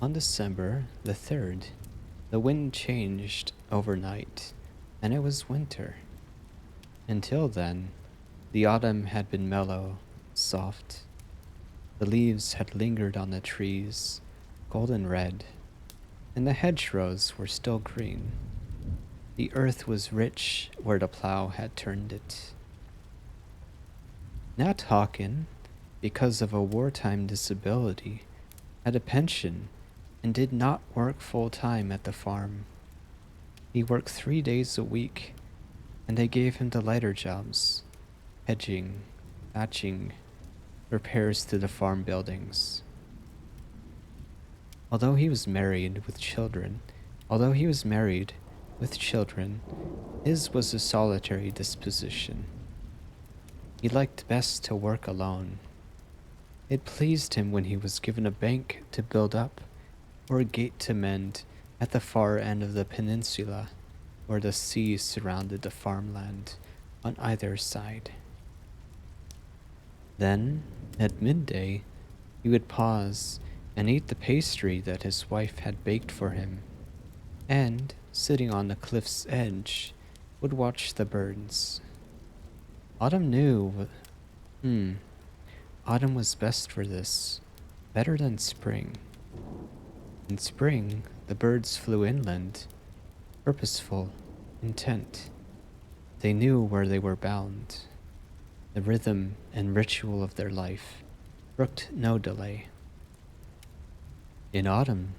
On December the 3rd, the wind changed overnight, and it was winter. Until then, the autumn had been mellow, soft. The leaves had lingered on the trees, golden red, and the hedgerows were still green. The earth was rich where the plow had turned it. Nat Hawken, because of a wartime disability, had a pension and did not work full time at the farm. He worked 3 days a week, and they gave him the lighter jobs: hedging, thatching, repairs to the farm buildings. Although he was married with children, Although he was married with children, his was a solitary disposition. He liked best to work alone. It pleased him when he was given a bank to build up or a gate to mend at the far end of the peninsula, where the sea surrounded the farmland on either side. Then, at midday, he would pause and eat the pastry that his wife had baked for him, and, sitting on the cliff's edge, would watch the birds. Autumn knew, hmm, Autumn was best for this, better than spring. In spring, the birds flew inland, purposeful, intent. They knew where they were bound. The rhythm and ritual of their life brooked no delay. In autumn,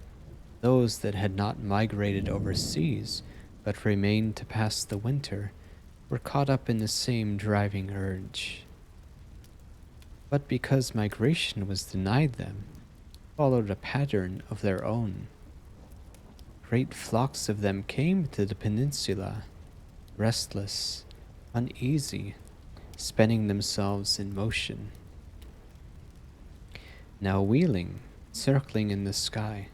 those that had not migrated overseas but remained to pass the winter were caught up in the same driving urge. But because migration was denied them, followed a pattern of their own. Great flocks of them came to the peninsula, restless, uneasy, spending themselves in motion. Now wheeling, circling in the sky,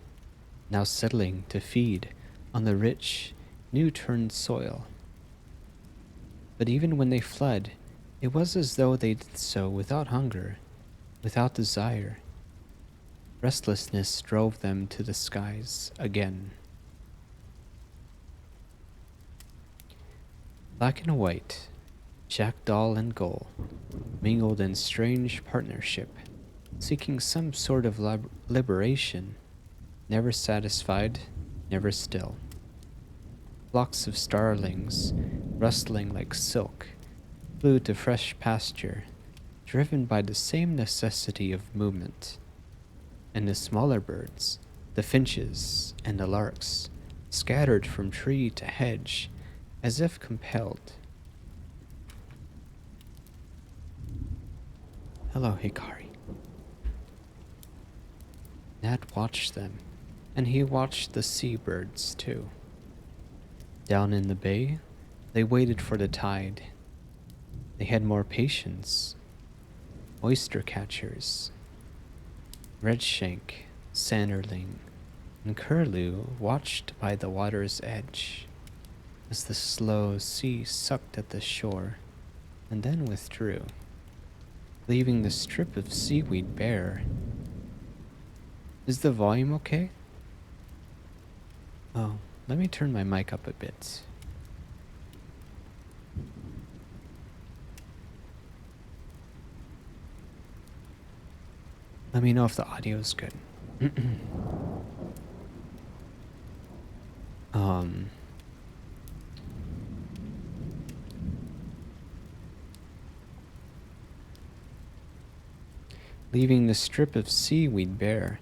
now settling to feed on the rich, new-turned soil. But even when they fled, it was as though they did so without hunger, without desire. Restlessness drove them to the skies again. Black and white, jackdaw and gull, mingled in strange partnership, seeking some sort of liberation, never satisfied, never still. Flocks of starlings, rustling like silk, flew to fresh pasture, driven by the same necessity of movement. And the smaller birds, the finches and the larks, scattered from tree to hedge, as if compelled. Hello, Hikari. Nat watched them, and he watched the seabirds too. Down in the bay, they waited for the tide. They had more patience. Oyster catchers, redshank, sanderling, and curlew watched by the water's edge as the slow sea sucked at the shore and then withdrew, leaving the strip of seaweed bare. Is the volume okay? Oh, let me turn my mic up a bit. Let me know if the audio is good. um, Leaving the strip of seaweed bare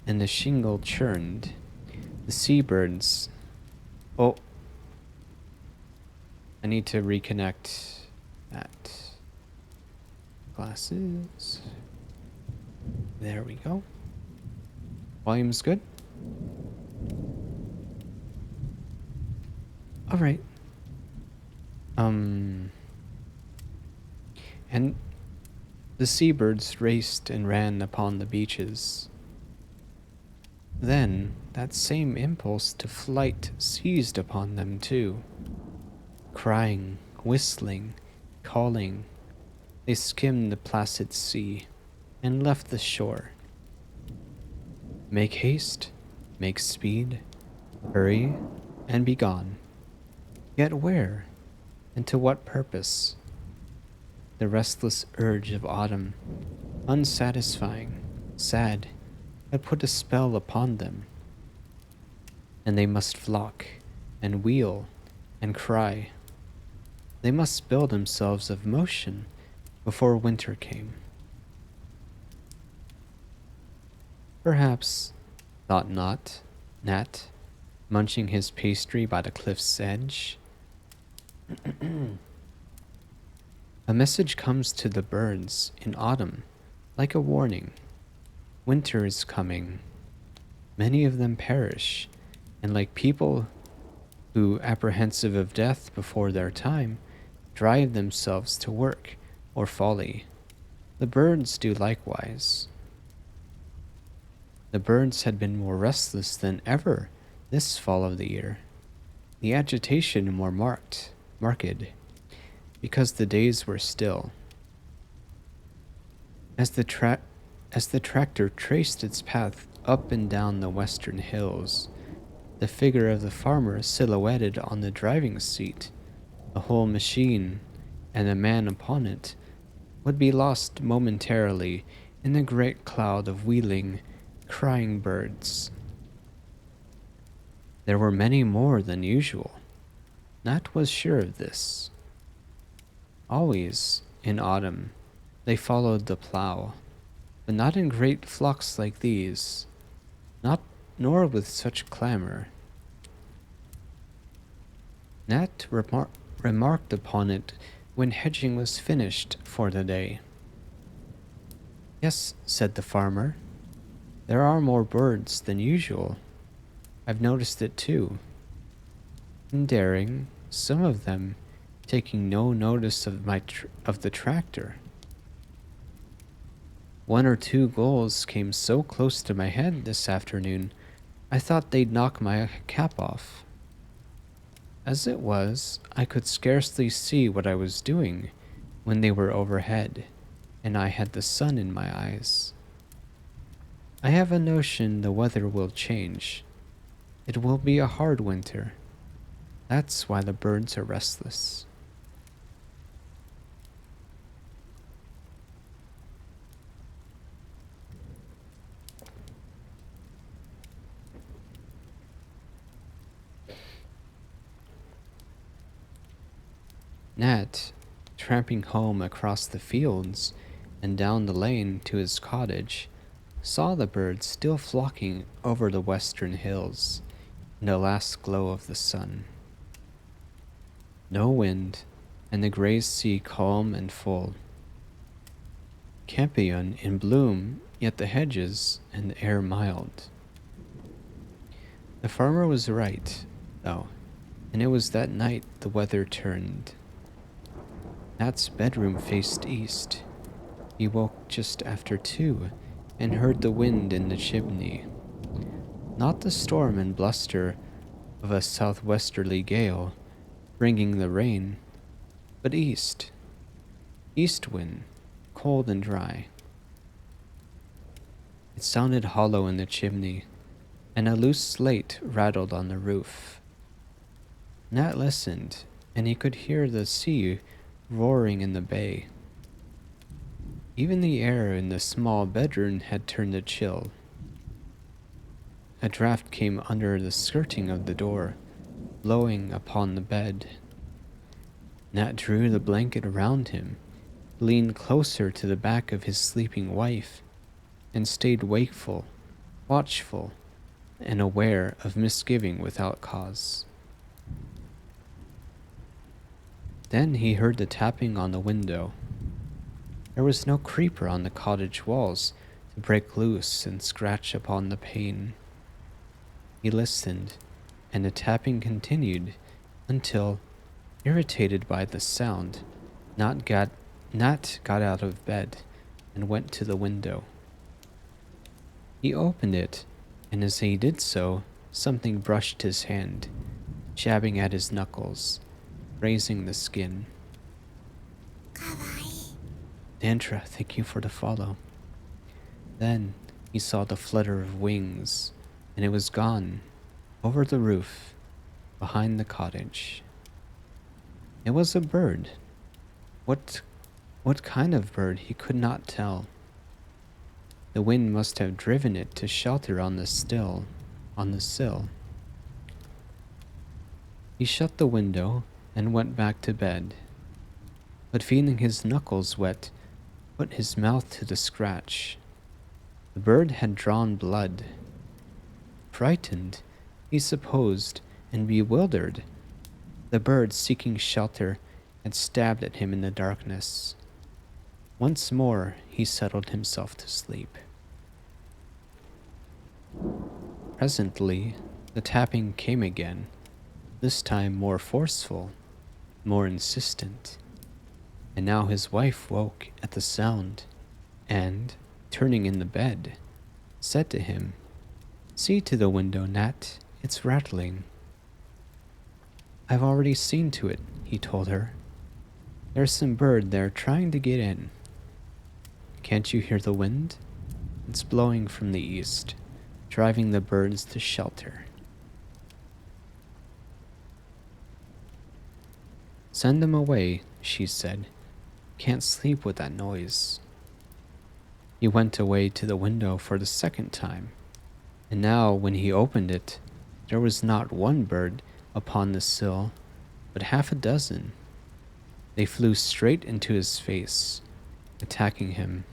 and the shingle churned, the seabirds. Oh, I need to reconnect that. Glasses. There we go. Volume's good. All right. And the seabirds raced and ran upon the beaches. Then that same impulse to flight seized upon them too. Crying, whistling, calling, they skimmed the placid sea and left the shore. Make haste, Make speed, hurry, and be gone. Yet where, and to what purpose? The restless urge of autumn, unsatisfying, sad, had put a spell upon them, and they must flock, and wheel, and cry. They must spill themselves of motion before winter came. Perhaps, thought Nat, munching his pastry by the cliff's edge, a message comes to the birds in autumn, like a warning. Winter is coming. Many of them perish, and like people who, apprehensive of death before their time, drive themselves to work or folly, the birds do likewise. The birds had been more restless than ever this fall of the year, the agitation more marked, because the days were still. As the tractor traced its path up and down the western hills, the figure of the farmer silhouetted on the driving seat, the whole machine, and the man upon it, would be lost momentarily in the great cloud of wheeling, crying birds. There were many more than usual. Nat was sure of this. Always, in autumn, they followed the plow, but not in great flocks like these, nor with such clamor. Nat remarked upon it when hedging was finished for the day. Yes, said the farmer, there are more birds than usual. I've noticed it too. And daring, some of them taking no notice of the tractor. One or two gulls came so close to my head this afternoon, I thought they'd knock my cap off. As it was, I could scarcely see what I was doing when they were overhead, and I had the sun in my eyes. I have a notion the weather will change. It will be a hard winter. That's why the birds are restless. Nat, tramping home across the fields and down the lane to his cottage, saw the birds still flocking over the western hills in the last glow of the sun. No wind, and the gray sea calm and full. Campion in bloom, yet the hedges and the air mild. The farmer was right, though, and it was that night the weather turned. Nat's bedroom faced east. He woke just after 2 and heard the wind in the chimney. Not the storm and bluster of a southwesterly gale bringing the rain, but east wind, cold and dry. It sounded hollow in the chimney, and a loose slate rattled on the roof. Nat listened, and he could hear the sea roaring in the bay. Even the air in the small bedroom had turned a chill. A draught came under the skirting of the door, blowing upon the bed. Nat drew the blanket around him, leaned closer to the back of his sleeping wife, and stayed wakeful, watchful, and aware of misgiving without cause. Then he heard the tapping on the window. There was no creeper on the cottage walls to break loose and scratch upon the pane. He listened, and the tapping continued until, irritated by the sound, Nat got out of bed and went to the window. He opened it, and as he did so, something brushed his hand, jabbing at his knuckles, raising the skin. Dandra, thank you for the follow. Then he saw the flutter of wings, and it was gone, over the roof, behind the cottage. It was a bird. What what kind of bird he could not tell. The wind must have driven it to shelter on the sill. He shut the window and went back to bed, but feeling his knuckles wet, put his mouth to the scratch. The bird had drawn blood. Frightened, he supposed, and bewildered, the bird seeking shelter had stabbed at him in the darkness. Once more he settled himself to sleep. Presently, the tapping came again, this time more forceful, more insistent. And now his wife woke at the sound, and, turning in the bed, said to him, "See to the window, Nat, it's rattling." "I've already seen to it," he told her. "There's some bird there trying to get in. Can't you hear the wind? It's blowing from the east, driving the birds to shelter." "Send them away," she said. "Can't sleep with that noise." He went away to the window for the second time, and now when he opened it, there was not one bird upon the sill, but half a dozen. They flew straight into his face, attacking him.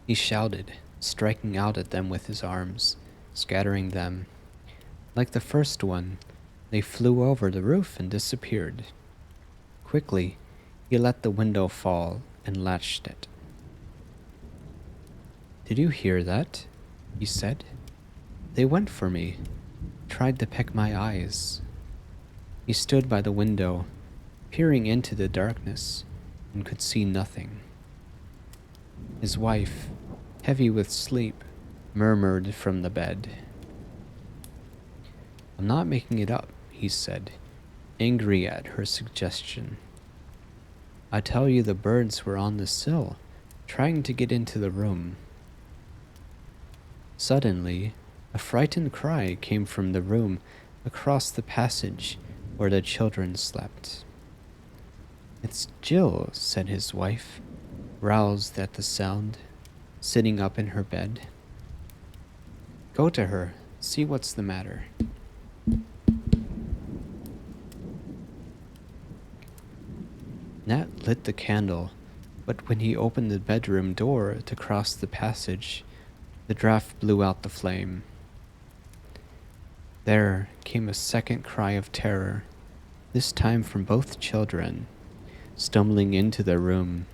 He shouted, striking out at them with his arms, scattering them. Like the first one, they flew over the roof and disappeared. Quickly, he let the window fall and latched it. "Did you hear that?" he said. "They went for me, tried to peck my eyes." He stood by the window, peering into the darkness, and could see nothing. His wife, heavy with sleep, murmured from the bed. "I'm not making it up," he said, angry at her suggestion. "I tell you the birds were on the sill, trying to get into the room." Suddenly, a frightened cry came from the room across the passage where the children slept. "It's Jill," said his wife, roused at the sound, sitting up in her bed. "Go to her, see what's the matter." Nat lit the candle, but when he opened the bedroom door to cross the passage, the draft blew out the flame. There came a second cry of terror, this time from both children, stumbling into the room.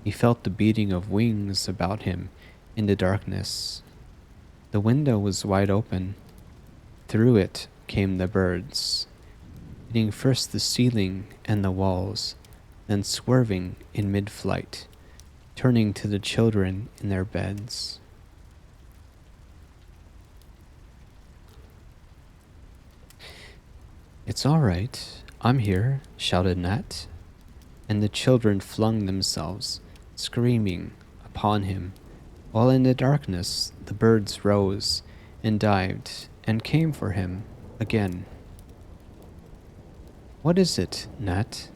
He felt the beating of wings about him in the darkness. The window was wide open. Through it came the birds, hitting first the ceiling and the walls, then swerving in mid-flight, turning to the children in their beds. "It's all right, I'm here," shouted Nat, and the children flung themselves, screaming, upon him, while in the darkness the birds rose and dived and came for him again. "What is it, Nat?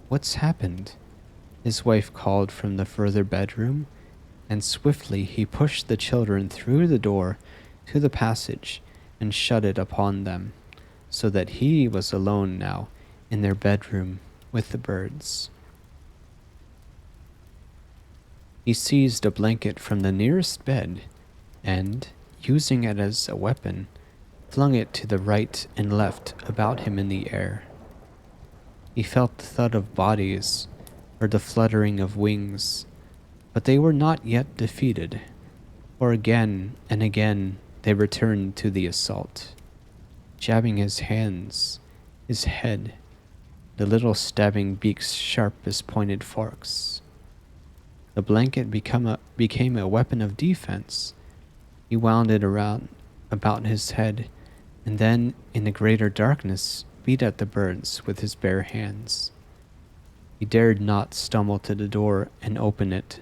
What's happened?" his wife called from the further bedroom, and swiftly he pushed the children through the door to the passage and shut it upon them, so that he was alone now in their bedroom with the birds. He seized a blanket from the nearest bed and, using it as a weapon, flung it to the right and left about him in the air. He felt the thud of bodies, or the fluttering of wings, but they were not yet defeated, for again and again they returned to the assault, jabbing his hands, his head, the little stabbing beaks sharp as pointed forks. The blanket became a weapon of defense. He wound it around about his head and then, in the greater darkness, beat at the birds with his bare hands. He dared not stumble to the door and open it,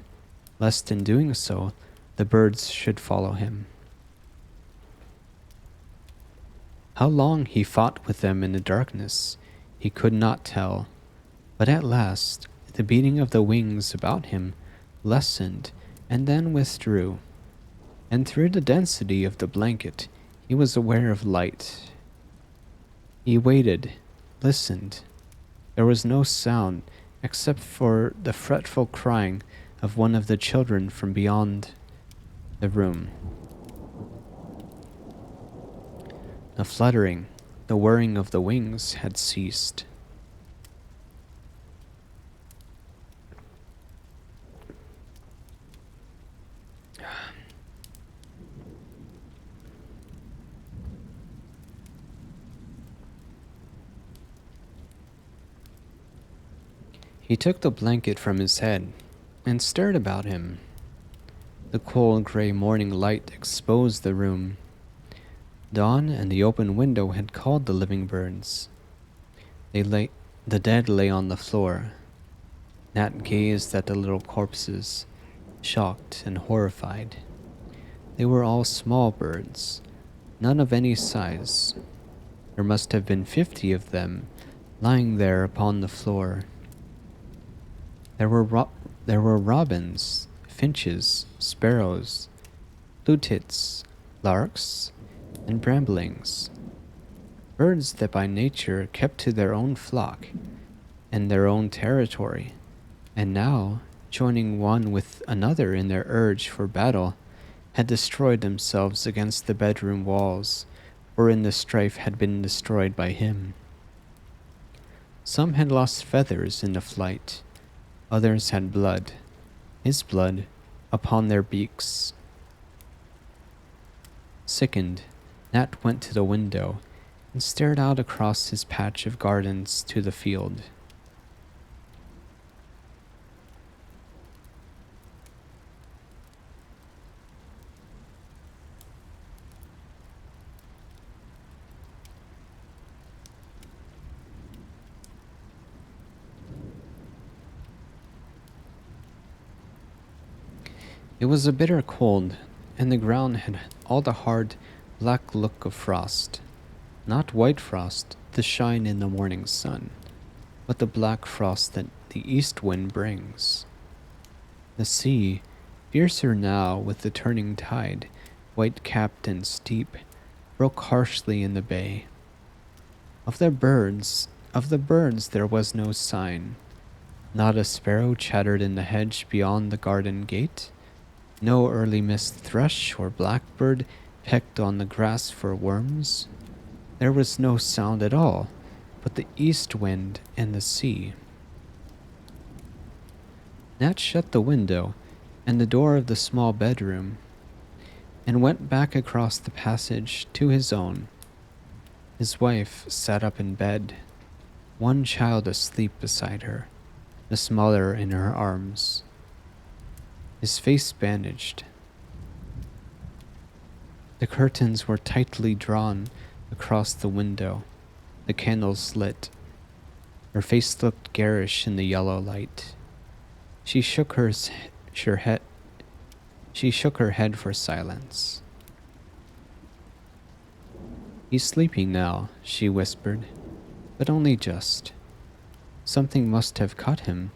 lest in doing so, the birds should follow him. How long he fought with them in the darkness, he could not tell, but at last the beating of the wings about him lessened and then withdrew, and through the density of the blanket he was aware of light. He waited, listened. There was no sound except for the fretful crying of one of the children from beyond the room. The fluttering, the whirring of the wings had ceased. He took the blanket from his head and stared about him. The cold gray morning light exposed the room. Dawn and the open window had called the living birds. The dead lay on the floor. Nat gazed at the little corpses, shocked and horrified. They were all small birds, none of any size. There must have been 50 of them lying there upon the floor. There were robins, finches, sparrows, blue-tits, larks, and bramblings, birds that by nature kept to their own flock and their own territory, and now, joining one with another in their urge for battle, had destroyed themselves against the bedroom walls, wherein the strife had been destroyed by him. Some had lost feathers in the flight, others had blood, his blood, upon their beaks. Sickened, Nat went to the window and stared out across his patch of gardens to the field. It was a bitter cold, and the ground had all the hard, black look of frost. Not white frost, the shine in the morning sun, but the black frost that the east wind brings. The sea, fiercer now with the turning tide, white-capped and steep, broke harshly in the bay. Of the birds there was no sign. Not a sparrow chattered in the hedge beyond the garden gate. No early mist thrush or blackbird pecked on the grass for worms. There was no sound at all but the east wind and the sea. Nat shut the window and the door of the small bedroom and went back across the passage to his own. His wife sat up in bed, one child asleep beside her, the smaller in her arms. His face bandaged. The curtains were tightly drawn across the window, the candles lit. Her face looked garish in the yellow light. She shook her head for silence. "He's sleeping now," she whispered, "but only just. Something must have cut him.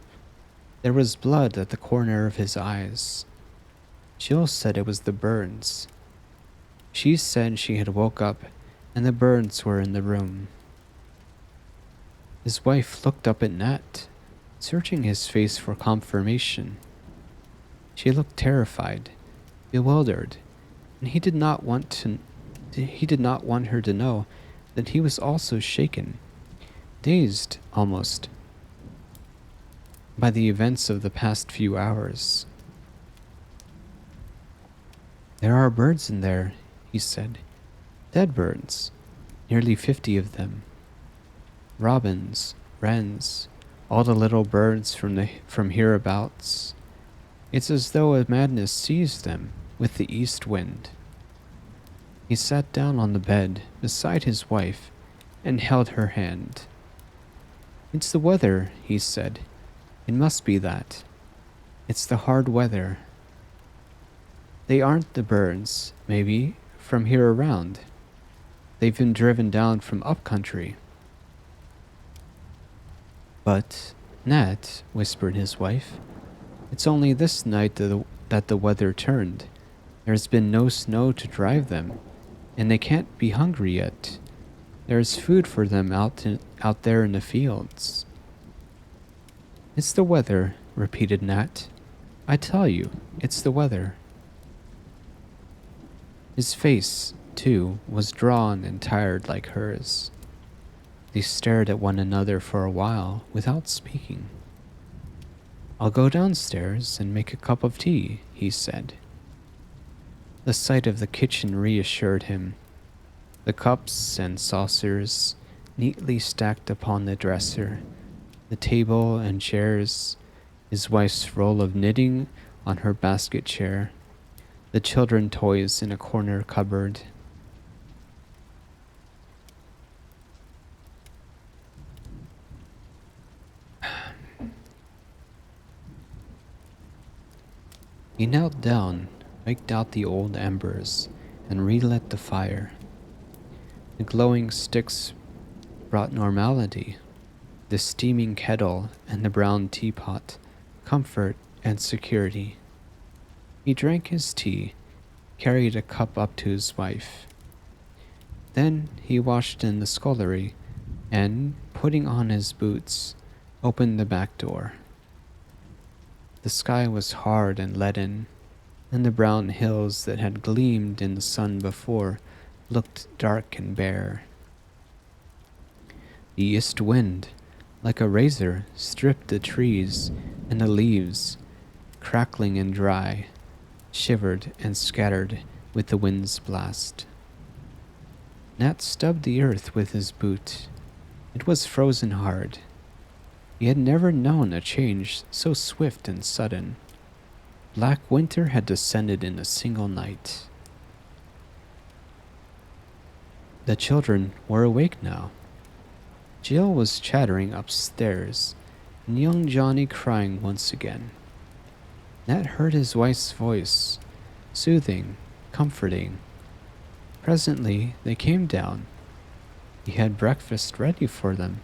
There was blood at the corner of his eyes. Jill said it was the burns. She said she had woke up and the birds were in the room." His wife looked up at Nat, searching his face for confirmation. She looked terrified, bewildered, and he did not want her to know that he was also shaken, dazed almost, by the events of the past few hours. "There are birds in there," he said. "Dead birds, nearly 50 of them. Robins, wrens, all the little birds from hereabouts. It's as though a madness seized them with the east wind." He sat down on the bed beside his wife and held her hand. "It's the weather," he said. "It must be that. It's the hard weather. They aren't the birds, maybe, from here around. They've been driven down from up country." "But, Nat," whispered his wife, "it's only this night that the weather turned. There's been no snow to drive them, and they can't be hungry yet. There's food for them out there in the fields." "It's the weather," repeated Nat. "I tell you, it's the weather." His face, too, was drawn and tired like hers. They stared at one another for a while without speaking. "I'll go downstairs and make a cup of tea," he said. The sight of the kitchen reassured him. The cups and saucers neatly stacked upon the dresser, the table and chairs, his wife's roll of knitting on her basket chair, the children toys in a corner cupboard. He knelt down, raked out the old embers, and relit the fire. The glowing sticks brought normality, the steaming kettle and the brown teapot, comfort and security. He drank his tea, carried a cup up to his wife. Then he washed in the scullery and, putting on his boots, opened the back door. The sky was hard and leaden, and the brown hills that had gleamed in the sun before looked dark and bare. The east wind, like a razor, stripped the trees and the leaves, crackling and dry, shivered and scattered with the wind's blast. Nat stubbed the earth with his boot. It was frozen hard. He had never known a change so swift and sudden. Black winter had descended in a single night. The children were awake now. Jill was chattering upstairs, and young Johnny crying once again. Nat heard his wife's voice, soothing, comforting. Presently they came down. He had breakfast ready for them,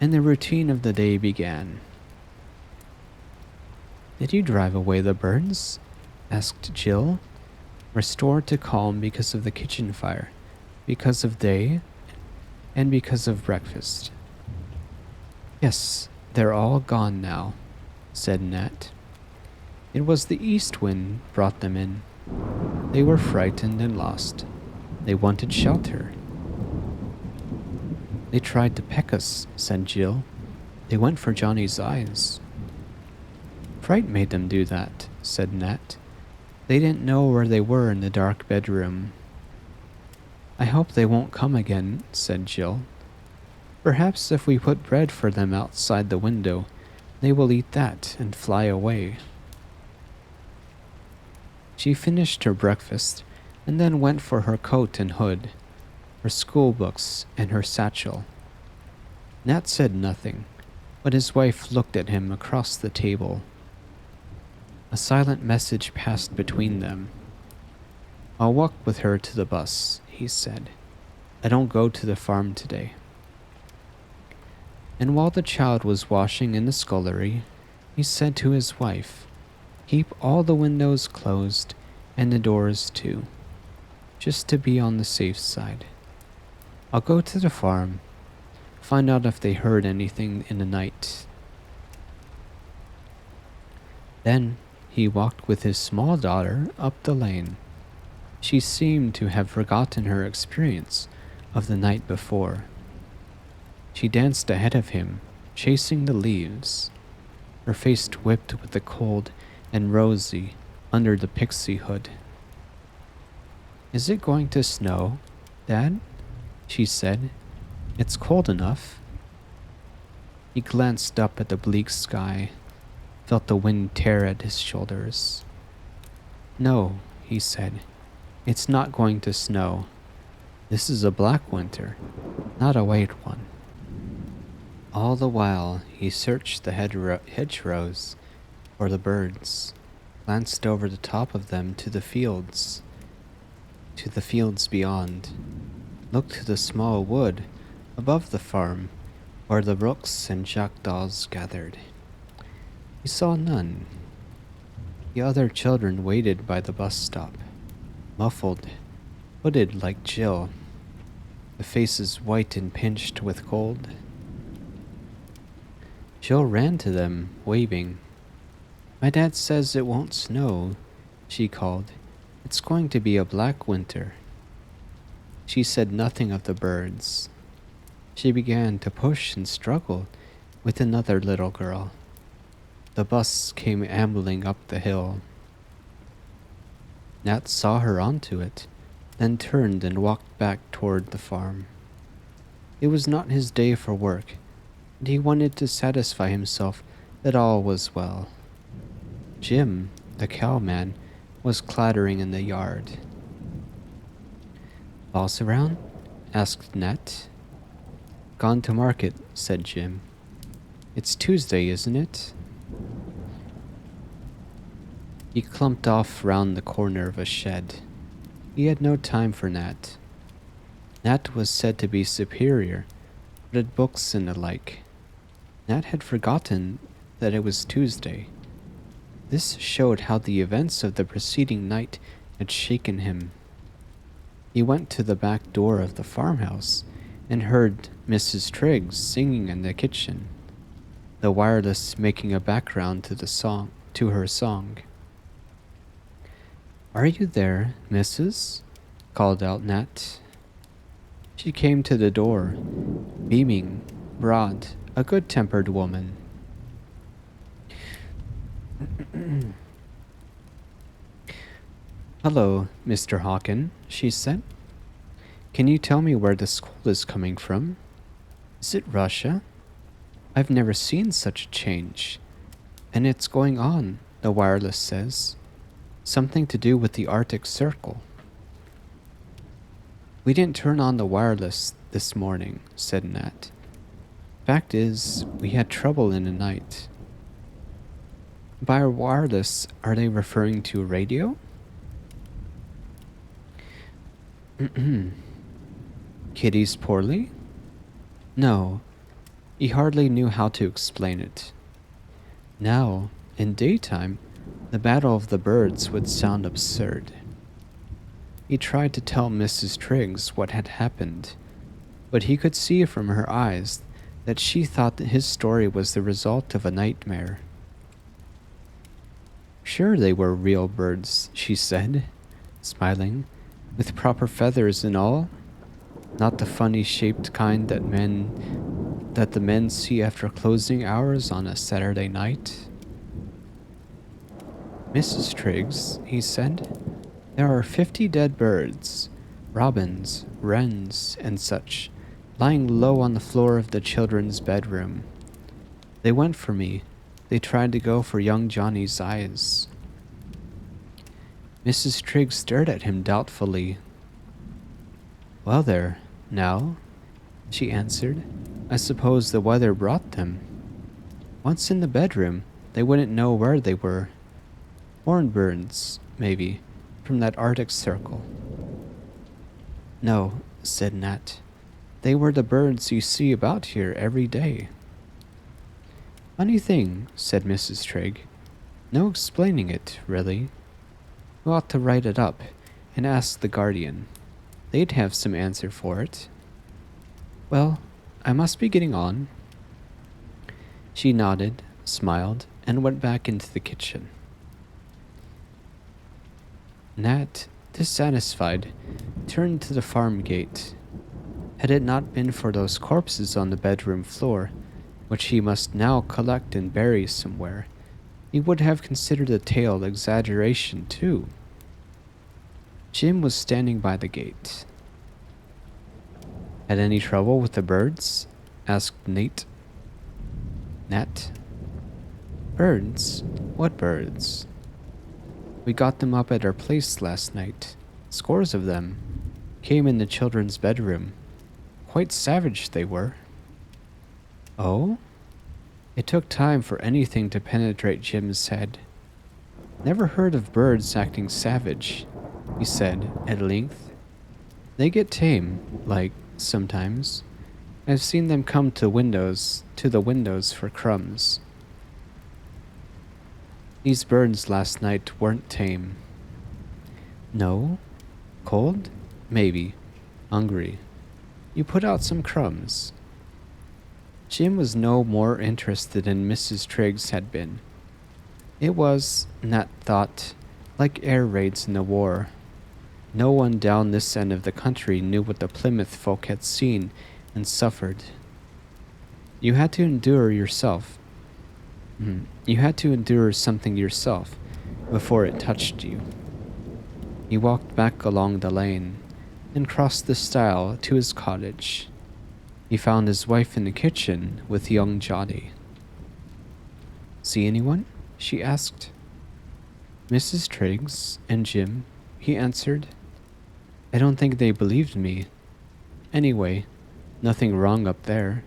and the routine of the day began. "Did you drive away the birds?" asked Jill, restored to calm because of the kitchen fire, because of day, and because of breakfast. "Yes, they're all gone now," said Nat. "It was the east wind brought them in. They were frightened and lost. They wanted shelter." "They tried to peck us," said Jill. "They went for Johnny's eyes." "Fright made them do that," said Nat. "They didn't know where they were in the dark bedroom." "I hope they won't come again," said Jill. "Perhaps if we put bread for them outside the window, they will eat that and fly away." She finished her breakfast and then went for her coat and hood, her school books and her satchel. Nat said nothing, but his wife looked at him across the table. A silent message passed between them. "I'll walk with her to the bus," he said. "I don't go to the farm today." And while the child was washing in the scullery, he said to his wife, "Keep all the windows closed and the doors too, just to be on the safe side. I'll go to the farm, find out if they heard anything in the night." Then he walked with his small daughter up the lane. She seemed to have forgotten her experience of the night before. She danced ahead of him, chasing the leaves, her face whipped with the cold and rosy under the pixie hood. "Is it going to snow, Dad?" she said. "It's cold enough." He glanced up at the bleak sky, felt the wind tear at his shoulders. "No," he said, "it's not going to snow. This is a black winter, not a white one. All the while, he searched the hedgerows for the birds, glanced over the top of them to the fields beyond, looked to the small wood above the farm where the rooks and jackdaws gathered. He saw none. The other children waited by the bus stop, muffled, hooded like Jill, the faces white and pinched with cold. Jill ran to them, waving. "My dad says it won't snow," she called. "It's going to be a black winter." She said nothing of the birds. She began to push and struggle with another little girl. The bus came ambling up the hill. Nat saw her onto it, then turned and walked back toward the farm. It was not his day for work, and he wanted to satisfy himself that all was well. Jim, the cowman, was clattering in the yard. "Boss around?" asked Nat. "Gone to market," said Jim. "It's Tuesday, isn't it?" He clumped off round the corner of a shed. He had no time for Nat. Nat was said to be superior, but at books and the like. Nat had forgotten that it was Tuesday. This showed how the events of the preceding night had shaken him. He went to the back door of the farmhouse and heard Mrs. Triggs singing in the kitchen, the wireless making a background to her song. "Are you there, Mrs.?" called out Nat. She came to the door, beaming, broad, a good-tempered woman. "Hello, Mr. Hawken," she said. "Can you tell me where the school is coming from? Is it Russia? I've never seen such a change. And it's going on, the wireless says. Something to do with the Arctic Circle." "We didn't turn on the wireless this morning," said Nat. "Fact is, we had trouble in the night." "By wireless, are they referring to radio?" "Kitty's poorly?" "No." He hardly knew how to explain it. Now, in daytime, the Battle of the Birds would sound absurd. He tried to tell Mrs. Triggs what had happened, but he could see from her eyes that she thought that his story was the result of a nightmare. "Sure they were real birds," she said, smiling, "with proper feathers and all. Not the funny-shaped kind that the men see after closing hours on a Saturday night." "Mrs. Triggs," he said, "there are 50 dead birds, robins, wrens, and such, lying low on the floor of the children's bedroom. They went for me. They tried to go for young Johnny's eyes." Mrs. Triggs stared at him doubtfully. "Well there, now," she answered. "I suppose the weather brought them. Once in the bedroom, they wouldn't know where they were. Hornbirds, maybe, from that Arctic Circle." "No," said Nat. "They were the birds you see about here every day." "Funny thing," said Mrs. Trigg. "No explaining it, really. You ought to write it up and ask the Guardian. They'd have some answer for it. Well, I must be getting on." She nodded, smiled, and went back into the kitchen. Nat, dissatisfied, turned to the farm gate. Had it not been for those corpses on the bedroom floor, which he must now collect and bury somewhere, he would have considered the tale exaggeration too. Jim was standing by the gate. "Had any trouble with the birds?" asked Nat. "Birds? What birds?" "We got them up at our place last night. Scores of them. came in the children's bedroom. Quite savage they were. Oh? It took time for anything to penetrate Jim's head. Never heard of birds acting savage, he said at length. They get tame, like, sometimes. I've seen them come to the windows for crumbs. These birds last night weren't tame. No? Cold? Maybe. Hungry. You put out some crumbs. Jim was no more interested than Mrs. Triggs had been. It was, Nat thought, like air raids in the war. No one down this end of the country knew what the Plymouth folk had seen and suffered. You had to endure yourself. You had to endure something yourself before it touched you. He walked back along the lane and crossed the stile to his cottage. He found his wife in the kitchen with young Johnny. See anyone? She asked. Mrs. Triggs and Jim, he answered. I don't think they believed me. Anyway, nothing wrong up there.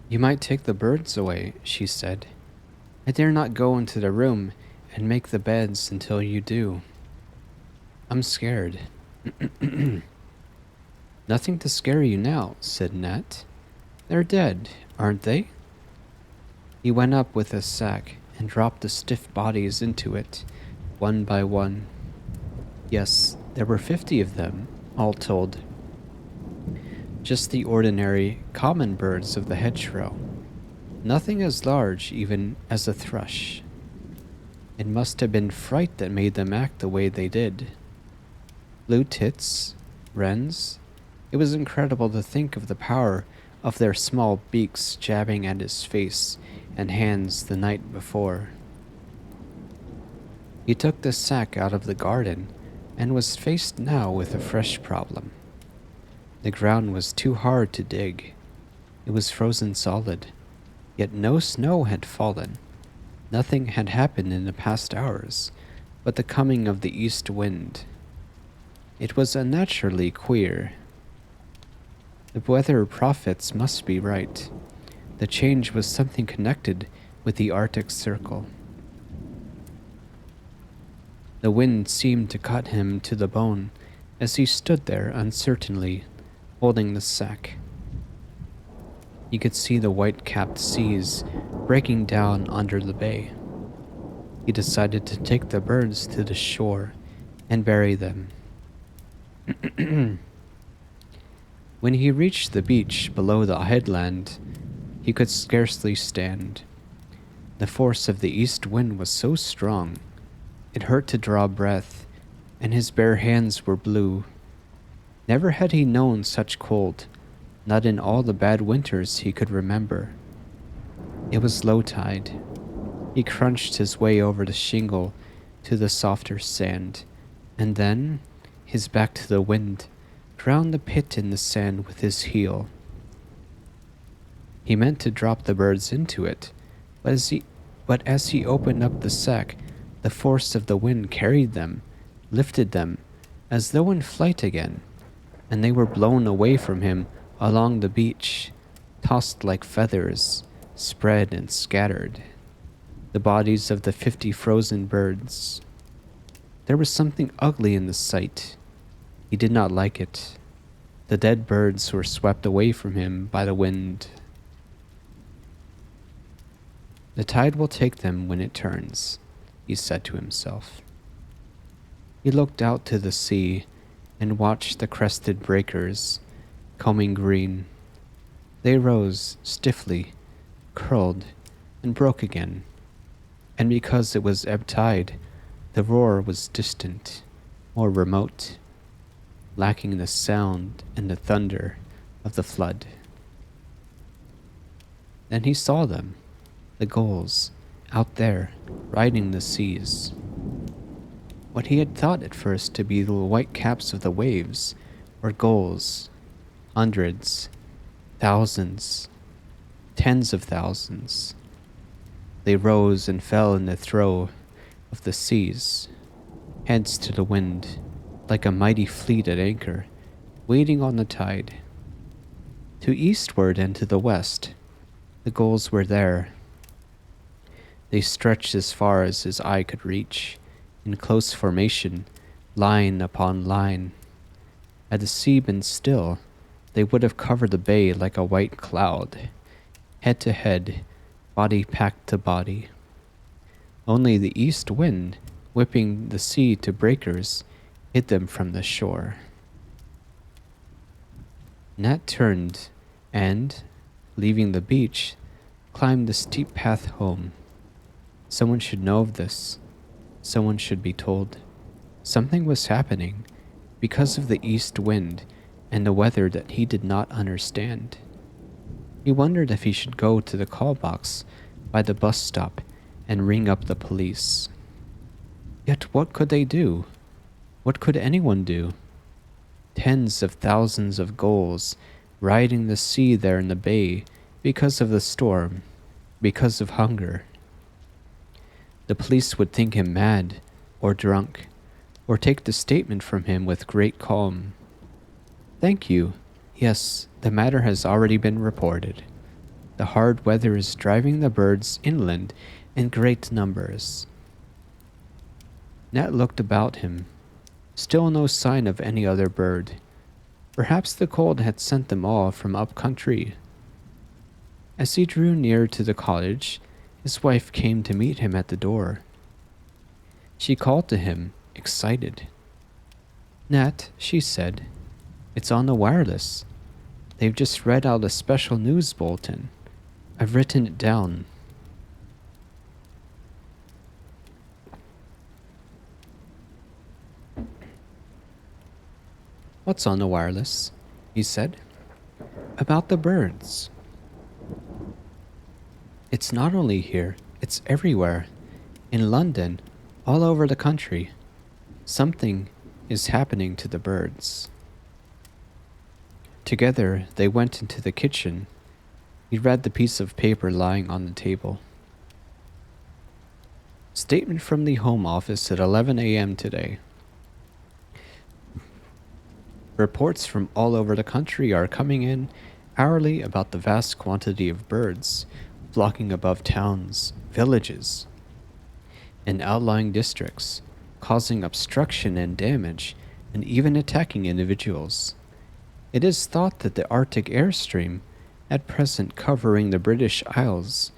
You might take the birds away, she said. I dare not go into the room and make the beds until you do. I'm scared. Nothing to scare you now, said Nat. They're dead, aren't they? He went up with a sack and dropped the stiff bodies into it, one by one. Yes, there were 50 of them, all told. Just the ordinary, common birds of the hedgerow. Nothing as large, even, as a thrush. It must have been fright that made them act the way they did. Blue tits, wrens. It was incredible to think of the power of their small beaks jabbing at his face and hands the night before. He took the sack out of the garden and was faced now with a fresh problem. The ground was too hard to dig. It was frozen solid, yet no snow had fallen. Nothing had happened in the past hours but the coming of the east wind. It was unnaturally queer. The weather prophets must be right. The change was something connected with the Arctic Circle. The wind seemed to cut him to the bone as he stood there uncertainly, holding the sack. He could see the white-capped seas breaking down under the bay. He decided to take the birds to the shore and bury them. When he reached the beach below the headland, he could scarcely stand. The force of the east wind was so strong, it hurt to draw breath, and his bare hands were blue. Never had he known such cold, not in all the bad winters he could remember. It was low tide. He crunched his way over the shingle to the softer sand, and then, his back to the wind, ground the pit in the sand with his heel. He meant to drop the birds into it, but as he opened up the sack, the force of the wind carried them, lifted them, as though in flight again, and they were blown away from him along the beach, tossed like feathers, spread and scattered. The bodies of the 50 frozen birds. There was something ugly in the sight. He did not like it. The dead birds were swept away from him by the wind. The tide will take them when it turns, he said to himself. He looked out to the sea and watched the crested breakers, combing green. They rose stiffly, curled, and broke again, and because it was ebb tide, the roar was distant, more remote, lacking the sound and the thunder of the flood. Then he saw them, the gulls, out there, riding the seas. What he had thought at first to be the white caps of the waves were gulls, hundreds, thousands, tens of thousands. They rose and fell in the throe of the seas, heads to the wind, like a mighty fleet at anchor, waiting on the tide. To eastward and to the west, the gulls were there. They stretched as far as his eye could reach, in close formation, line upon line. Had the sea been still, they would have covered the bay like a white cloud, head to head, body packed to body. Only the east wind, whipping the sea to breakers, hid them from the shore. Nat turned and, leaving the beach, climbed the steep path home. Someone should know of this. Someone should be told. Something was happening because of the east wind and the weather that he did not understand. He wondered if he should go to the call box by the bus stop and ring up the police. Yet what could they do? What could anyone do? Tens of thousands of gulls riding the sea there in the bay because of the storm, because of hunger. The police would think him mad or drunk, or take the statement from him with great calm. Thank you. Yes, the matter has already been reported. The hard weather is driving the birds inland in great numbers. Nat looked about him. Still no sign of any other bird. Perhaps the cold had sent them all from up country. As he drew near to the cottage, his wife came to meet him at the door. She called to him, excited. Nat, she said, it's on the wireless. They've just read out a special news bulletin. I've written it down. What's on the wireless? He said. About the birds. It's not only here, it's everywhere. In London, all over the country. Something is happening to the birds. Together, they went into the kitchen. He read the piece of paper lying on the table. Statement from the Home Office at 11 a.m. today. Reports from all over the country are coming in hourly about the vast quantity of birds flocking above towns, villages, and outlying districts, causing obstruction and damage, and even attacking individuals. It is thought that the Arctic airstream, at present covering the British Isles,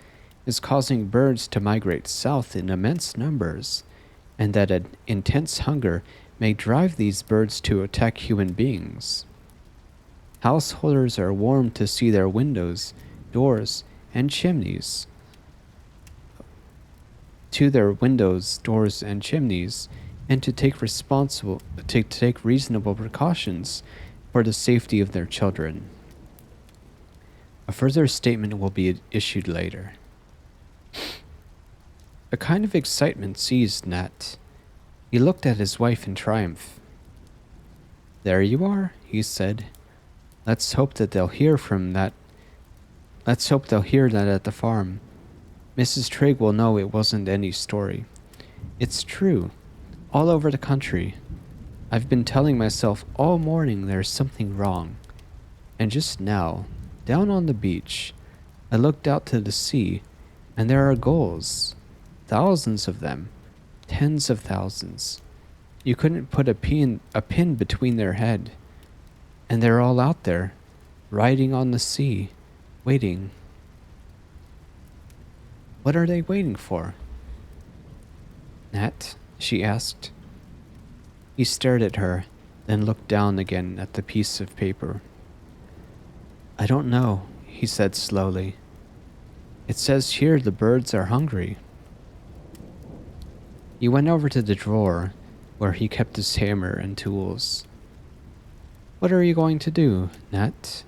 is causing birds to migrate south in immense numbers, and that an intense hunger may drive these birds to attack human beings. Householders are warned to see their windows, doors, and chimneys. To their windows, doors, and chimneys, and to take reasonable precautions for the safety of their children. A further statement will be issued later. A kind of excitement seized Nat. He looked at his wife in triumph. There you are, he said. Let's hope that they'll hear that at the farm. Mrs. Trigg will know it wasn't any story. It's true. All over the country. I've been telling myself all morning there's something wrong. And just now, down on the beach, I looked out to the sea, and there are gulls. Thousands of them. Tens of thousands. You couldn't put a pin between their head. And they're all out there, riding on the sea, waiting. What are they waiting for? Nat, she asked. He stared at her, then looked down again at the piece of paper. I don't know, he said slowly. It says here the birds are hungry. He went over to the drawer where he kept his hammer and tools. What are you going to do, Nat?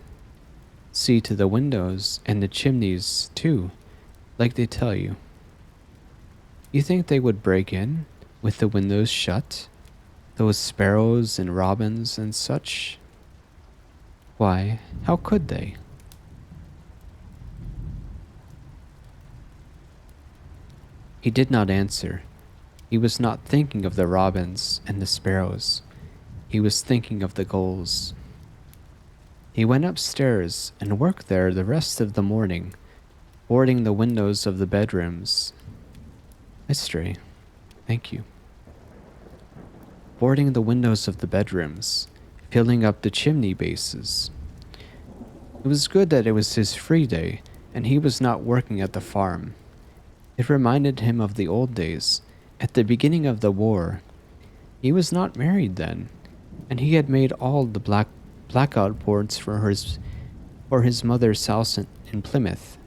See to the windows and the chimneys, too, like they tell you. You think they would break in with the windows shut? Those sparrows and robins and such? Why, how could they? He did not answer. He was not thinking of the robins and the sparrows. He was thinking of the gulls. He went upstairs and worked there the rest of the morning, boarding the windows of the bedrooms. Mystery. Thank you. Boarding the windows of the bedrooms, filling up the chimney bases. It was good that it was his free day and he was not working at the farm. It reminded him of the old days, at the beginning of the war. He was not married then, and he had made all the blackout boards for his mother's house in Plymouth.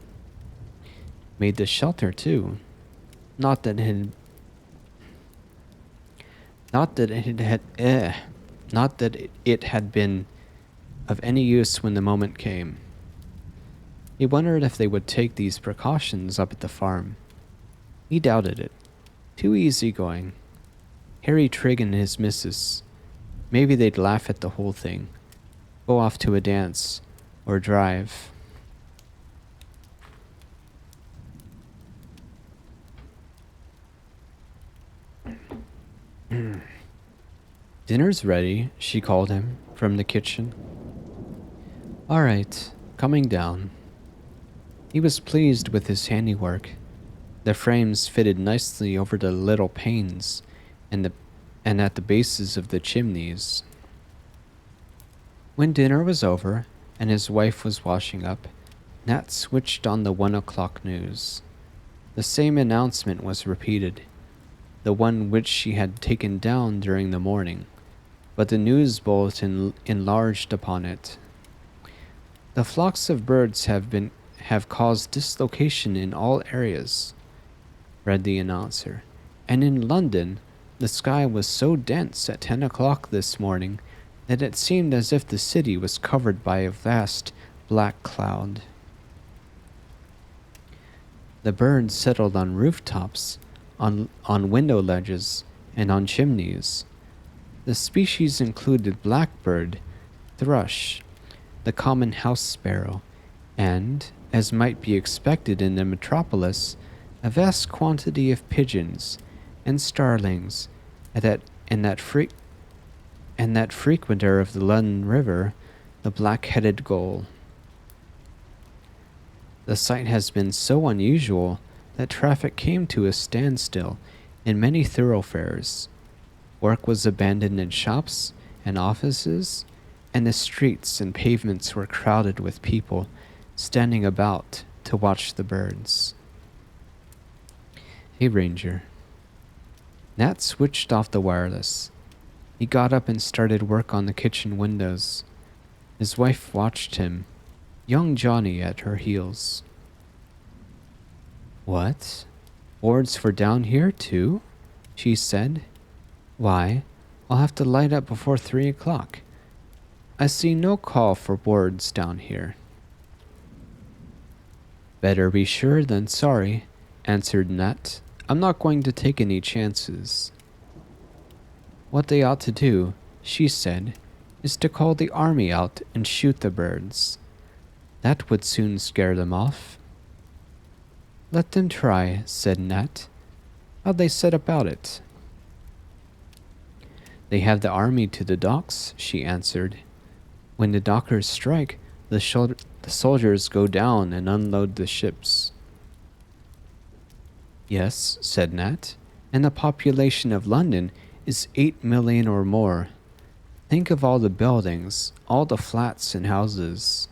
Made the shelter too. Not that it not that it had not that it had been of any use when the moment came. He wondered if they would take these precautions up at the farm. He doubted it. Too easygoing. Harry Trigg and his missus. Maybe they'd laugh at the whole thing. Go off to a dance. Or drive. Dinner's ready, she called him from the kitchen. All right, coming down. He was pleased with his handiwork. The frames fitted nicely over the little panes and at the bases of the chimneys. When dinner was over and his wife was washing up, Nat switched on the 1 o'clock news. The same announcement was repeated, the one which she had taken down during the morning, but the news bulletin enlarged upon it. The flocks of birds have caused dislocation in all areas, read the announcer, and in London the sky was so dense at 10 o'clock this morning that it seemed as if the city was covered by a vast black cloud. The birds settled on rooftops, on window ledges, and on chimneys. The species included blackbird, thrush, the common house sparrow, and, as might be expected in the metropolis, a vast quantity of pigeons and starlings, and that frequenter of the London River, the black-headed gull. The sight has been so unusual that traffic came to a standstill in many thoroughfares. Work was abandoned in shops and offices, and the streets and pavements were crowded with people standing about to watch the birds. Hey, Ranger. Nat switched off the wireless. He got up and started work on the kitchen windows. His wife watched him, young Johnny at her heels. What? Boards for down here, too? She said. Why, I'll have to light up before 3 o'clock. I see no call for boards down here. Better be sure than sorry, answered Nat. I'm not going to take any chances. What they ought to do, she said, is to call the army out and shoot the birds. That would soon scare them off. Let them try, said Nat. How'd they set about it? They have the army to the docks, she answered. When the dockers strike, the soldiers go down and unload the ships. Yes, said Nat, and the population of London is 8 million or more. Think of all the buildings, all the flats and houses.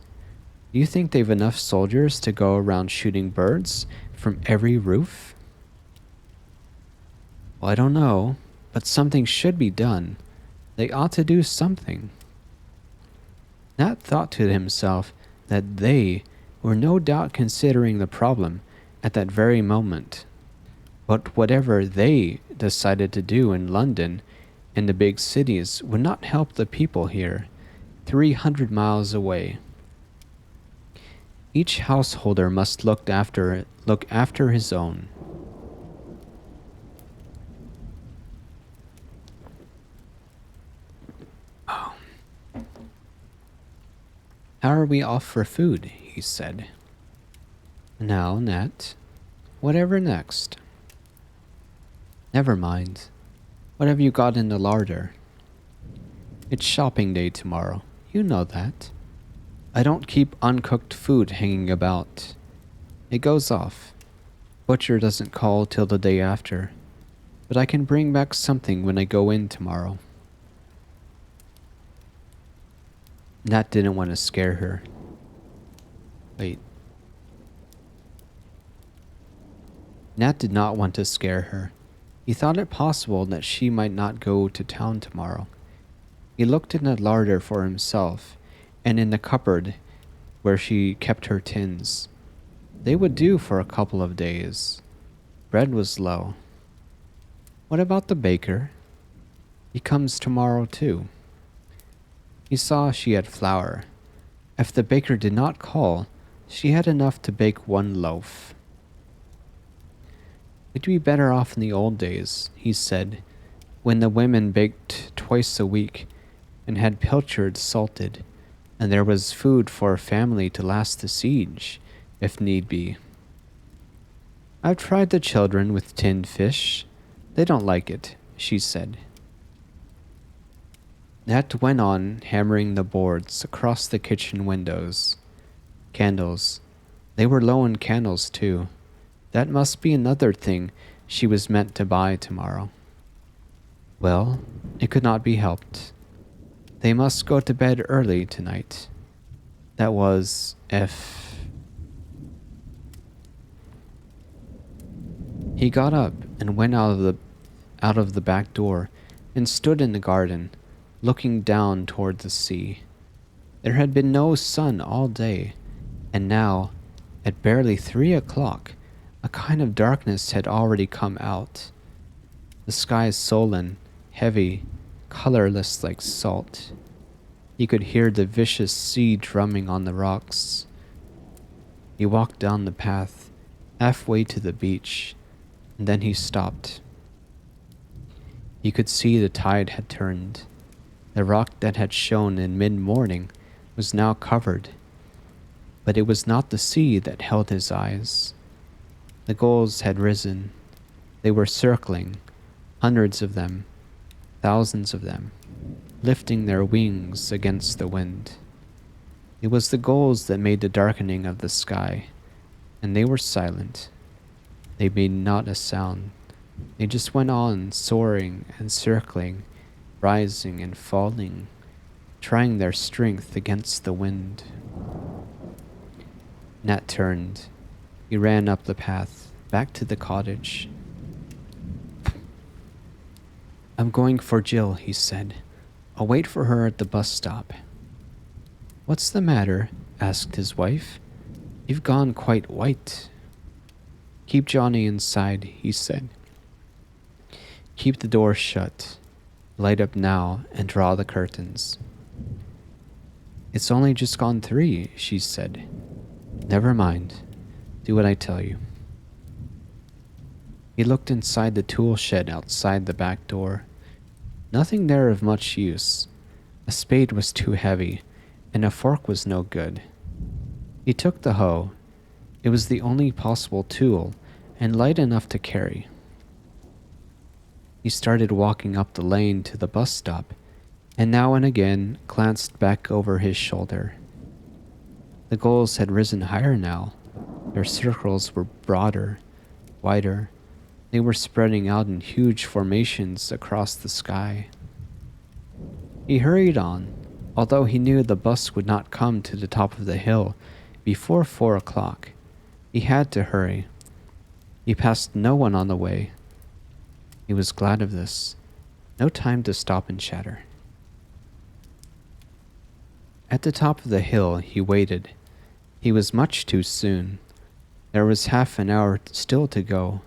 Do you think they've enough soldiers to go around shooting birds from every roof? Well, I don't know, but something should be done. They ought to do something. Nat thought to himself that they were no doubt considering the problem at that very moment. But whatever they decided to do in London and the big cities would not help the people here, 300 miles away. Each householder must look after his own. How are we off for food? He said. Now, Nat, whatever next? Never mind. What have you got in the larder? It's shopping day tomorrow. You know that. I don't keep uncooked food hanging about. It goes off. Butcher doesn't call till the day after, but I can bring back something when I go in tomorrow. Nat didn't want to scare her. Wait. Nat did not want to scare her. He thought it possible that she might not go to town tomorrow. He looked in the larder for himself, and in the cupboard where she kept her tins. They would do for a couple of days. Bread was low. What about the baker? He comes tomorrow too. He saw she had flour. If the baker did not call, she had enough to bake one loaf. We'd be better off in the old days, he said, when the women baked twice a week and had pilchards salted, and there was food for a family to last the siege, if need be. I've tried the children with tinned fish. They don't like it, she said. Nat went on hammering the boards across the kitchen windows. Candles. They were low in candles, too. That must be another thing she was meant to buy tomorrow. Well, it could not be helped. They must go to bed early tonight. That was if... He got up and went out of the back door and stood in the garden, looking down toward the sea. There had been no sun all day, and now, at barely 3 o'clock, a kind of darkness had already come out. The sky sullen, heavy, colorless like salt. He could hear the vicious sea drumming on the rocks. He walked down the path, halfway to the beach, and then he stopped. He could see the tide had turned. The rock that had shone in mid-morning was now covered. But it was not the sea that held his eyes. The gulls had risen. They were circling, hundreds of them, thousands of them, lifting their wings against the wind. It was the gulls that made the darkening of the sky, and they were silent. They made not a sound. They just went on soaring and circling, rising and falling, trying their strength against the wind. Nat turned. He ran up the path, back to the cottage. I'm going for Jill, he said. I'll wait for her at the bus stop. What's the matter? Asked his wife. You've gone quite white. Keep Johnny inside, he said. Keep the door shut. Light up now and draw the curtains. It's only just gone 3, she said. Never mind. Do what I tell you. He looked inside the tool shed outside the back door. Nothing there of much use. A spade was too heavy, and a fork was no good. He took the hoe. It was the only possible tool, and light enough to carry. He started walking up the lane to the bus stop, and now and again glanced back over his shoulder. The gulls had risen higher now. Their circles were broader, wider. They were spreading out in huge formations across the sky. He hurried on, although he knew the bus would not come to the top of the hill before 4 o'clock. He had to hurry. He passed no one on the way. He was glad of this. No time to stop and chatter. At the top of the hill, he waited. He was much too soon. There was half an hour still to go.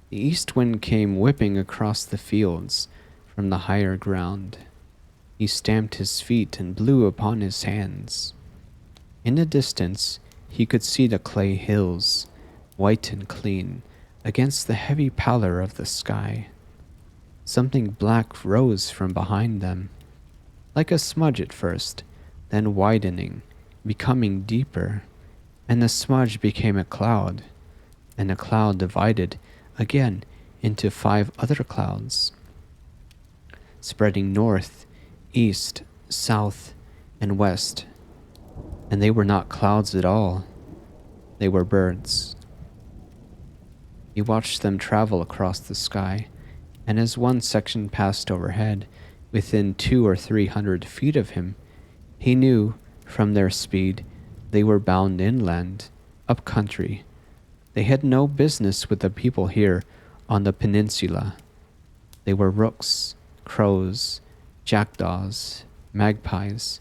The east wind came whipping across the fields from the higher ground. He stamped his feet and blew upon his hands. In the distance, he could see the clay hills, white and clean, against the heavy pallor of the sky. Something black rose from behind them, like a smudge at first, then widening, becoming deeper, and the smudge became a cloud, and the cloud divided again into 5 other clouds, spreading north, east, south, and west. And they were not clouds at all, they were birds. He watched them travel across the sky, and as one section passed overhead, within 200 or 300 feet of him, he knew from their speed they were bound inland, up country. They had no business with the people here on the peninsula. They were rooks, crows, jackdaws, magpies,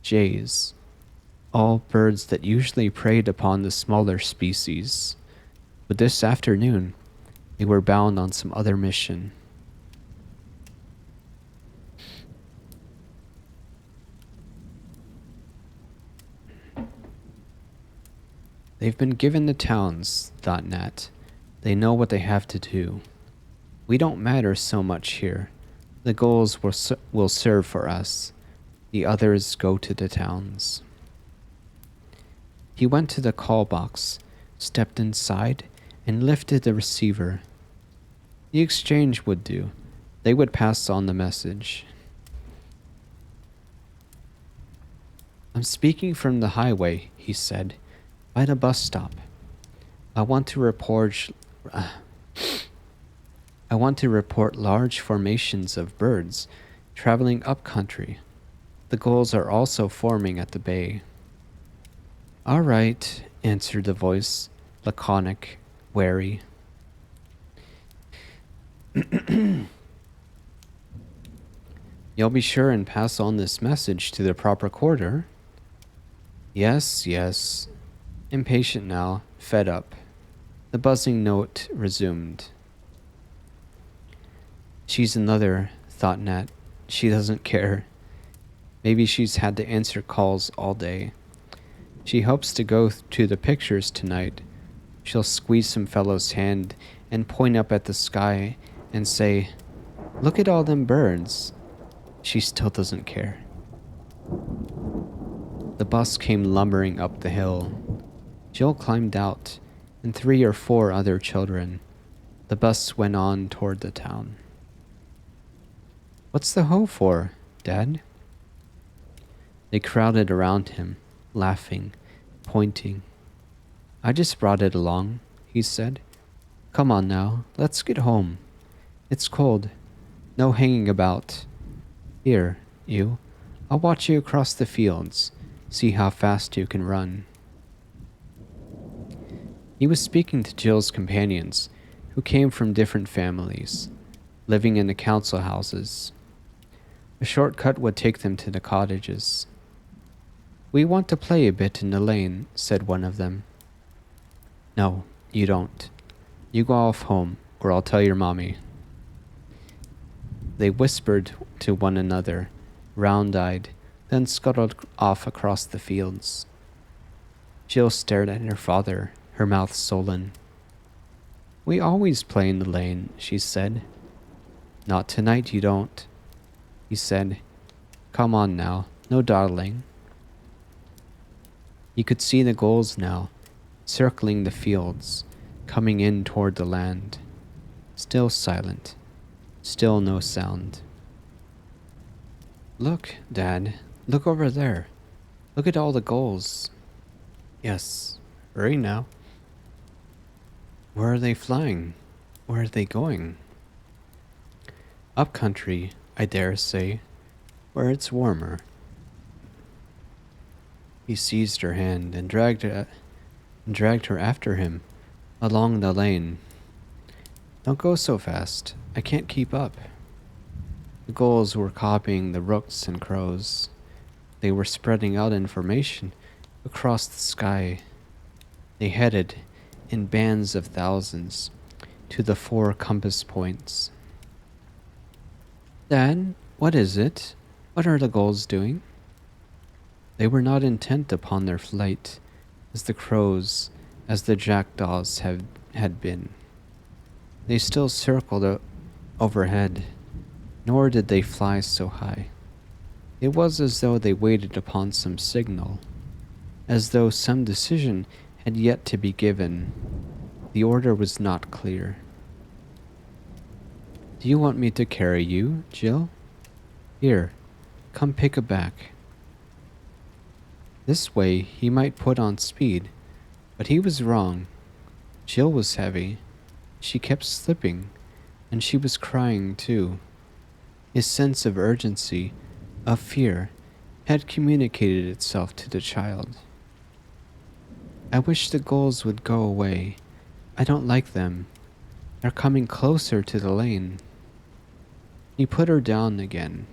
jays, all birds that usually preyed upon the smaller species. But this afternoon, they were bound on some other mission. They've been given the towns, thought Nat. They know what they have to do. We don't matter so much here. The goals will serve for us. The others go to the towns. He went to the call box, stepped inside, and lifted the receiver. The exchange would do. They would pass on the message. I'm speaking from the highway, he said, by the bus stop. I want to report large formations of birds traveling up country. The gulls are also forming at the bay. All right, answered the voice, laconic, wary. You'll be sure and pass on this message to the proper quarter. Yes, yes. Impatient now, fed up. The buzzing note resumed. She's another, thought Nat. She doesn't care. Maybe she's had to answer calls all day. She hopes to go to the pictures tonight. She'll squeeze some fellow's hand and point up at the sky and say, "Look at all them birds." She still doesn't care. The bus came lumbering up the hill. Jill climbed out, and 3 or 4 other children. The bus went on toward the town. What's the hoe for, Dad? They crowded around him, laughing, pointing. I just brought it along, he said. Come on now, let's get home. It's cold. No hanging about. Here, you. I'll watch you across the fields. See how fast you can run. He was speaking to Jill's companions, who came from different families, living in the council houses. A shortcut would take them to the cottages. We want to play a bit in the lane, said one of them. No, you don't. You go off home, or I'll tell your mommy. They whispered to one another, round-eyed, then scuttled off across the fields. Jill stared at her father, her mouth sullen. We always play in the lane, she said. Not tonight you don't, he said. Come on now, no dawdling. You could see the gulls now, circling the fields, coming in toward the land. Still silent, still no sound. Look, Dad, look over there. Look at all the gulls. Yes, hurry now. Where are they flying? Where are they going? Up country, I dare say, where it's warmer. He seized her hand and dragged her after him, along the lane. Don't go so fast, I can't keep up. The gulls were copying the rooks and crows. They were spreading out information across the sky. They headed, in bands of thousands, to the 4 compass points. Dad, what is it? What are the gulls doing? They were not intent upon their flight, as the crows, as the jackdaws had been. They still circled overhead, nor did they fly so high. It was as though they waited upon some signal. as though some decision had yet to be given. The order was not clear. Do you want me to carry you, Jill? Here, come pick a back. This way he might put on speed, but he was wrong. Jill was heavy. She kept slipping, and she was crying too. His sense of urgency, of fear, had communicated itself to the child. I wish the gulls would go away. I don't like them. They're coming closer to the lane. He put her down again.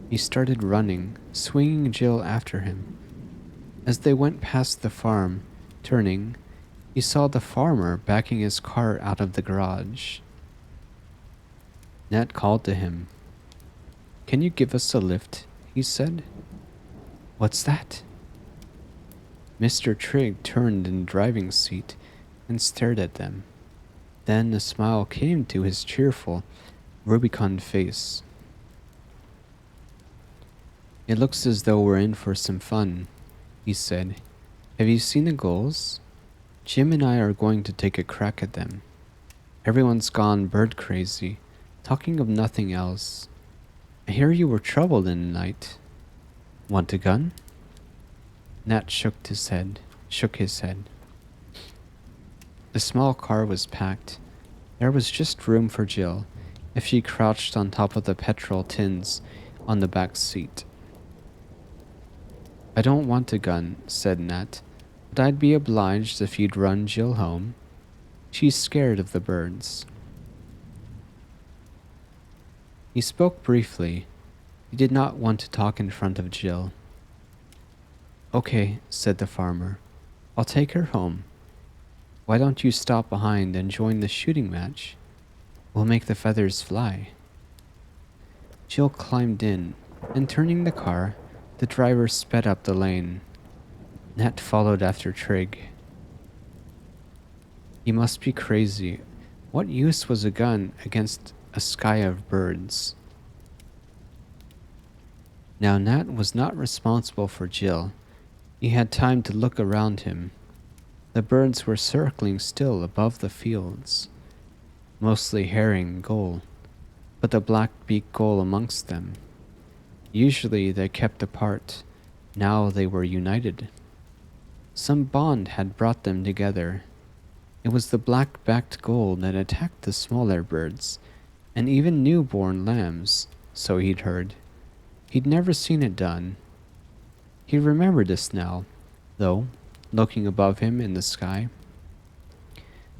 He started running, swinging Jill after him. As they went past the farm, turning, he saw the farmer backing his car out of the garage. Nat called to him. Can you give us a lift? He said. What's that? Mr. Trigg turned in the driving seat and stared at them. Then a smile came to his cheerful, rubicund face. It looks as though we're in for some fun, he said. Have you seen the gulls? Jim and I are going to take a crack at them. Everyone's gone bird crazy, talking of nothing else. I hear you were troubled in the night. Want a gun? Nat shook his head. The small car was packed. There was just room for Jill if she crouched on top of the petrol tins on the back seat. I don't want a gun, said Nat, but I'd be obliged if you'd run Jill home. She's scared of the birds. He spoke briefly. He did not want to talk in front of Jill. Okay, said the farmer. I'll take her home. Why don't you stop behind and join the shooting match? We'll make the feathers fly. Jill climbed in, and turning the car, the driver sped up the lane. Nat followed after Trigg. He must be crazy. What use was a gun against a sky of birds? Now Nat was not responsible for Jill. He had time to look around him. The birds were circling still above the fields, mostly herring gull, but the black-beaked gull amongst them. Usually they kept apart, now they were united. Some bond had brought them together. It was the black-backed gull that attacked the smaller birds, and even newborn lambs, so he'd heard. He'd never seen it done. He remembered this now, though, looking above him in the sky.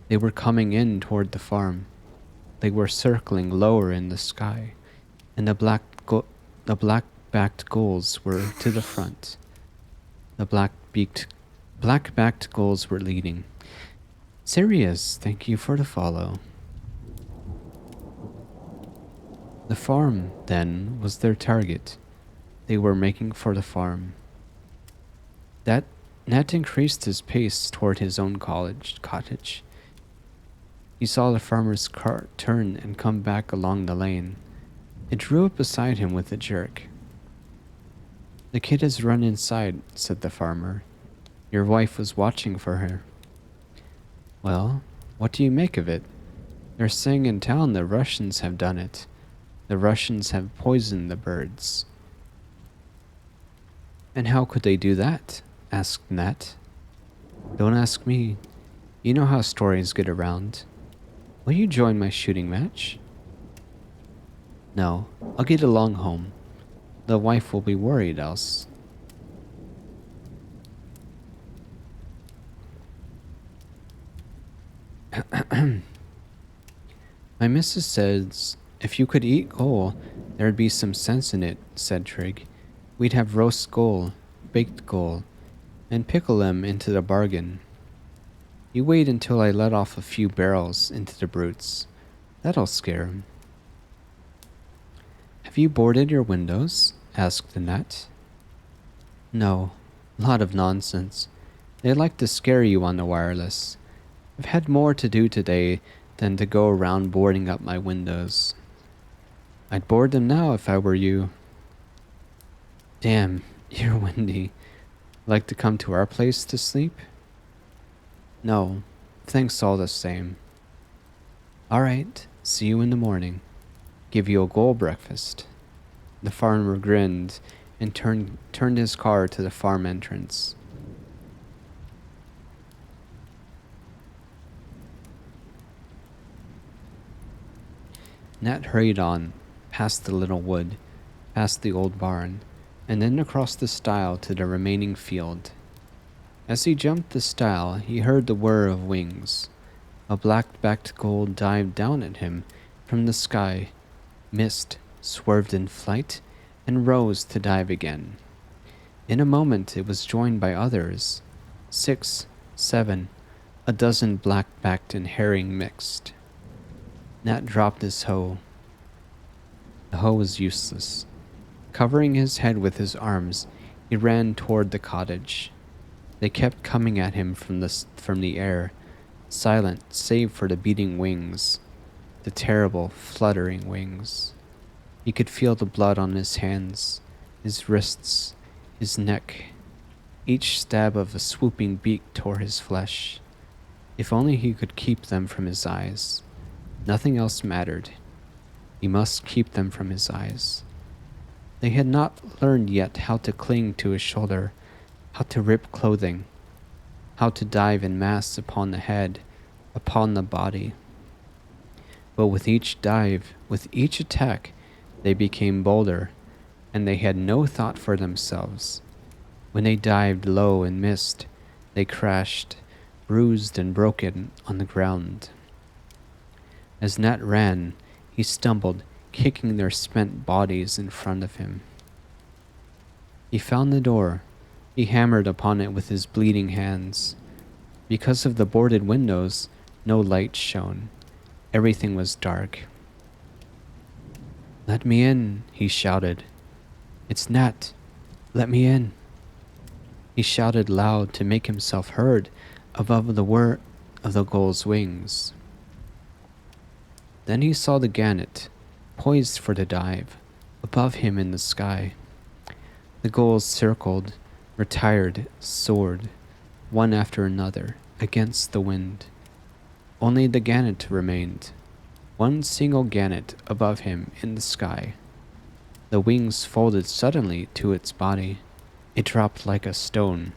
They were coming in toward the farm. They were circling lower in the sky, and the black-backed gulls were to the front. The black-backed gulls were leading. Sirius, thank you for the follow. The farm, then, was their target. They were making for the farm. Nat increased his pace toward his own cottage. He saw the farmer's cart turn and come back along the lane. It drew up beside him with a jerk. The kid has run inside, said the farmer. Your wife was watching for her. Well, what do you make of it? They're saying in town the Russians have done it. The Russians have poisoned the birds. And how could they do that? Asked Nat. Don't ask me. You know how stories get around. Will you join my shooting match? No, I'll get along home. The wife will be worried else. My missus says if you could eat gull, there'd be some sense in it, said Trigg. We'd have roast gull, baked gull, and pickle them into the bargain. You wait until I let off a few barrels into the brutes. That'll scare 'em. Have you boarded your windows? Asked the Nat. No, lot of nonsense. They like to scare you on the wireless. I've had more to do today than to go around boarding up my windows. I'd board them now if I were you. Damn, you're windy. Like to come to our place to sleep? No, thanks all the same. Alright, see you in the morning. Give you a gold breakfast. The farmer grinned and turned his car to the farm entrance. Nat hurried on, past the little wood, past the old barn, and then across the stile to the remaining field. As he jumped the stile, he heard the whir of wings. A black-backed gull dived down at him from the sky, missed, swerved in flight, and rose to dive again. In a moment it was joined by others. 6, 7, a dozen black-backed and herring mixed. Nat dropped his hoe. The hoe was useless. Covering his head with his arms, he ran toward the cottage. They kept coming at him from the air, silent save for the beating wings, the terrible, fluttering wings. He could feel the blood on his hands, his wrists, his neck. Each stab of a swooping beak tore his flesh. If only he could keep them from his eyes. Nothing else mattered. He must keep them from his eyes. They had not learned yet how to cling to his shoulder, how to rip clothing, how to dive in mass upon the head, upon the body. But with each dive, with each attack, they became bolder, and they had no thought for themselves. When they dived low and missed, they crashed, bruised and broken, on the ground. As Nat ran, he stumbled, kicking their spent bodies in front of him. He found the door. He hammered upon it with his bleeding hands. Because of the boarded windows, no light shone. Everything was dark. "Let me in," he shouted. "It's Nat. Let me in." He shouted loud to make himself heard above the whir of the gull's wings. Then he saw the gannet, poised for the dive, above him in the sky. The gulls circled, retired, soared, one after another, against the wind. Only the gannet remained, one single gannet above him in the sky. The wings folded suddenly to its body. It dropped like a stone.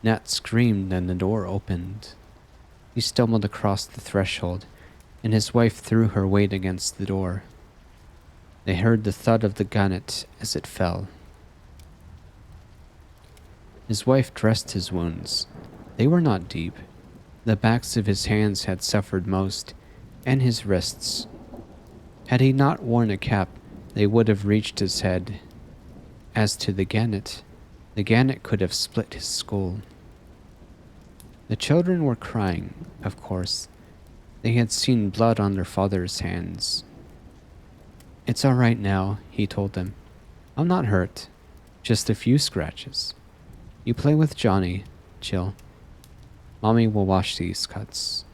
Nat screamed and the door opened. He stumbled across the threshold, and his wife threw her weight against the door. They heard the thud of the gannet as it fell. His wife dressed his wounds. They were not deep. The backs of his hands had suffered most, and his wrists. Had he not worn a cap, they would have reached his head. As to the gannet could have split his skull. The children were crying, of course. They had seen blood on their father's hands. "It's all right now," he told them. "I'm not hurt. Just a few scratches. You play with Johnny. Chill. Mommy will wash these cuts."